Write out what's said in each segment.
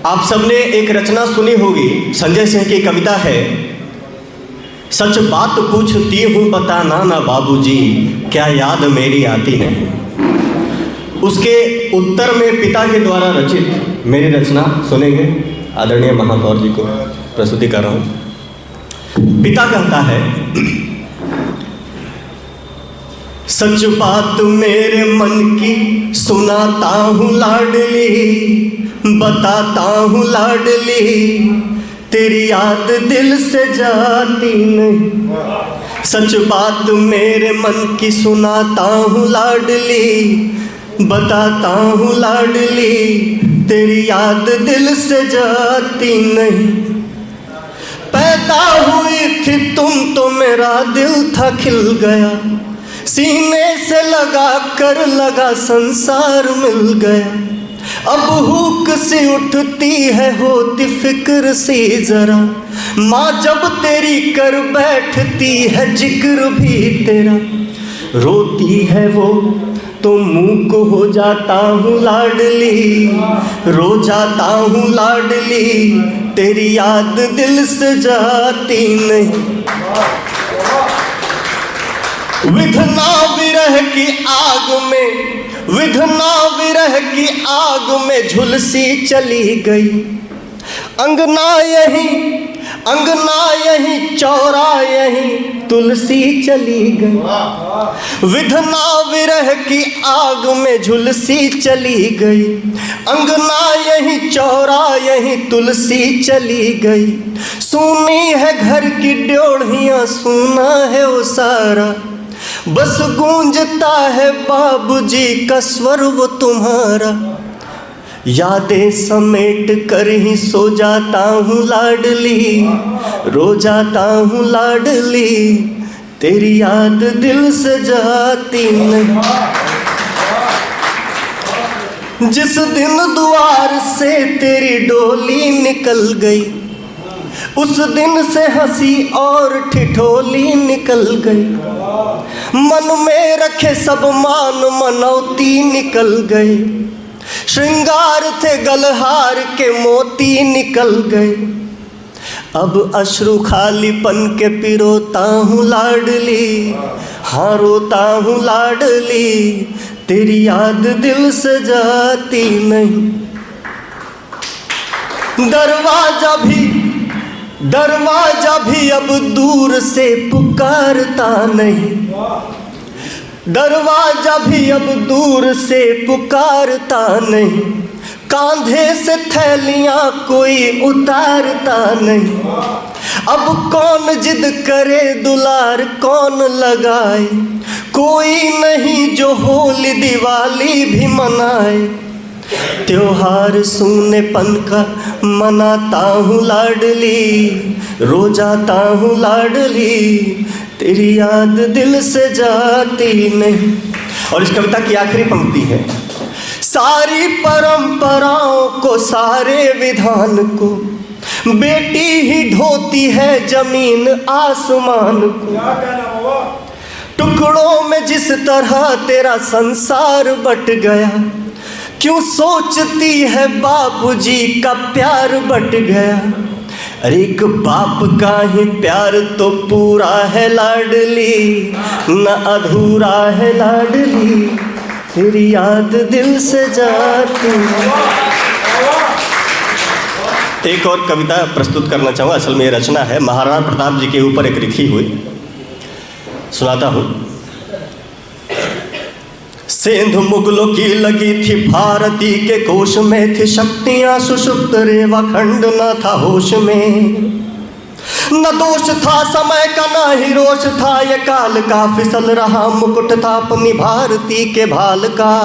आप सबने एक रचना सुनी होगी, संजय सिंह की कविता है, सच बात पूछती हूँ बताना ना बाबूजी, क्या याद मेरी आती नहीं। उसके उत्तर में पिता के द्वारा रचित मेरी रचना सुनेंगे। आदरणीय महापौर जी को प्रस्तुति कर रहा हूँ। पिता कहता है, सच बात मेरे मन की सुनाता हूँ लाडली, बताता हूँ लाडली, तेरी याद दिल से जाती नहीं। सच बात मेरे मन की सुनाता हूँ लाडली, बताता हूँ लाडली, तेरी याद दिल से जाती नहीं। पैदा हुई थी तुम तो मेरा दिल था खिल गया, सीने से लगा कर लगा संसार मिल गया। अब हुक सी उठती है होती फिक्र सी जरा, माँ जब तेरी कर बैठती है जिक्र भी तेरा। रोती है वो तो मुँह को हो जाता हूँ लाडली, रो जाता हूँ लाडली, तेरी याद दिल से जाती नहीं। विधना विरह की आग में, विधना विरह की आग में झुलसी चली गई। अंगना यही चौरा यही तुलसी चली गई। विधना विरह की आग में झुलसी चली गई। अंगना यही चौरा यही तुलसी चली गई। सुनी है घर की ड्योढ़ियाँ, सुना है वो सारा, बस गूंजता है बाबूजी का स्वर वो तुम्हारा। यादें समेट कर ही सो जाता हूँ लाडली, रो जाता हूँ लाडली, तेरी याद दिल से जाती नहीं। जिस दिन द्वार से तेरी डोली निकल गई, उस दिन से हंसी और ठिठोली निकल गई। मन में रखे सब मान मनौती निकल गए। श्रृंगार थे गलहार के मोती निकल गए। अब अश्रु खालीपन के पिरोता हूँ लाडली, हाँ रोता हूँ लाडली, तेरी याद दिल से जाती नहीं। दरवाजा भी अब दूर से पुकारता नहीं। दरवाजा भी अब दूर से पुकारता नहीं। कांधे से थैलियां कोई उतारता नहीं। अब कौन जिद करे दुलार कौन लगाए, कोई नहीं जो होली दिवाली भी मनाए। त्योहार सूनेपन का मनाता हूँ लाडली, रो जाता हूँ लाडली, तेरी याद दिल से जाती नहीं। और इस कविता की आखिरी पंक्ति है, सारी परंपराओं को सारे विधान को बेटी ही ढोती है जमीन आसमान को। टुकड़ों में जिस तरह तेरा संसार बट गया, क्यों सोचती है बापूजी का प्यार बट गया। अरे एक बाप का ही प्यार तो पूरा है लाडली, न अधूरा है लाडली, तेरी याद दिल से जाती। एक और कविता प्रस्तुत करना चाहूँगा। असल में ये रचना है महाराणा प्रताप जी के ऊपर एक लिखी हुई, सुनाता हूँ। सिंधु मुगलों की लगी थी भारती के कोश में, थी शक्तियां सुषुप्त रेवा खंड न था होश में। न दोष था समय का न ही रोष था, ये काल का फिसल रहा मुकुट था अपनी भारती के भाल का।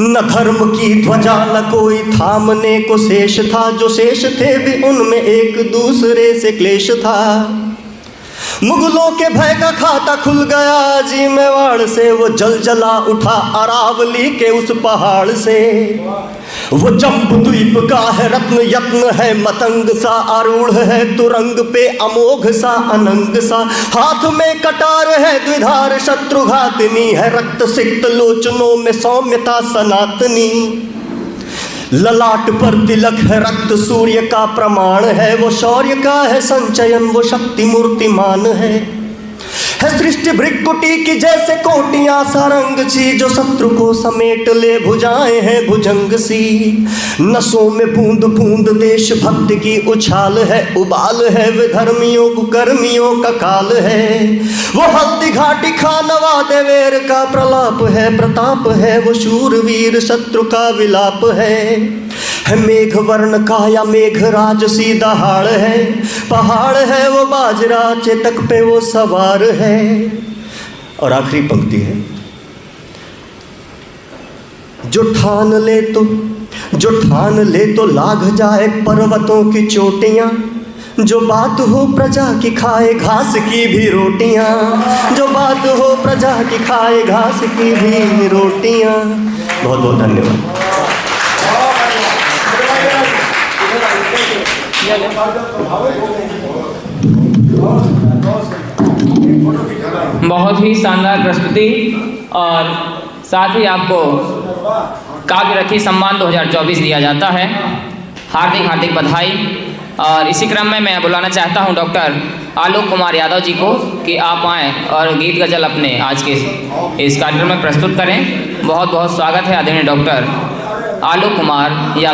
न धर्म की ध्वजा न कोई थामने को शेष था, जो शेष थे भी उनमें एक दूसरे से क्लेश था। मुगलों के भय का खाता खुल गया जी मेवाड़ से, वो जल जला उठा अरावली के उस पहाड़ से। वो जम्बू द्वीप का है रत्न यत्न है मतंग सा, आरूढ़ है तुरंग पे अमोघ सा अनंग सा। हाथ में कटार है द्विधार शत्रुघातिनी है, रक्त सिक्त लोचनों में सौम्यता सनातनी। ललाट पर तिलक है, रक्त सूर्य का प्रमाण है, वो शौर्य का है संचयन, वो शक्ति मूर्तिमान है सृष्टि भृकुटी की जैसे कोटियां सारंग सी, जो शत्रु को समेट ले भुजाएं हैं भुजंग सी। नसों में बूंद बूंद देशभक्ति की उछाल है, उबाल है विधर्मियों कुकर्मियों का काल है। वो हल्दी घाटी खानवा देवेर का प्रलाप है, प्रताप है वो शूरवीर शत्रु का विलाप है मेघ वर्ण का या मेघराज सी दहाड़ है, पहाड़ है वो बाजरा चेतक पे वो सवार है। और आखिरी पंक्ति है, जो ठान ले तो लाग जाए पर्वतों की चोटियां, जो बात हो प्रजा की खाए घास की भी रोटियां, जो बात हो प्रजा की खाए घास की भी रोटियां। बहुत बहुत धन्यवाद। बहुत ही शानदार प्रस्तुति और साथ ही आपको काव्य रथी सम्मान 2024 दिया जाता है। हार्दिक हार्दिक बधाई। और इसी क्रम में मैं बुलाना चाहता हूं डॉक्टर आलोक कुमार यादव जी को कि आप आएँ और गीत गजल अपने आज के इस कार्यक्रम में प्रस्तुत करें। बहुत बहुत स्वागत है आदरणीय डॉक्टर आलोक कुमार यादव।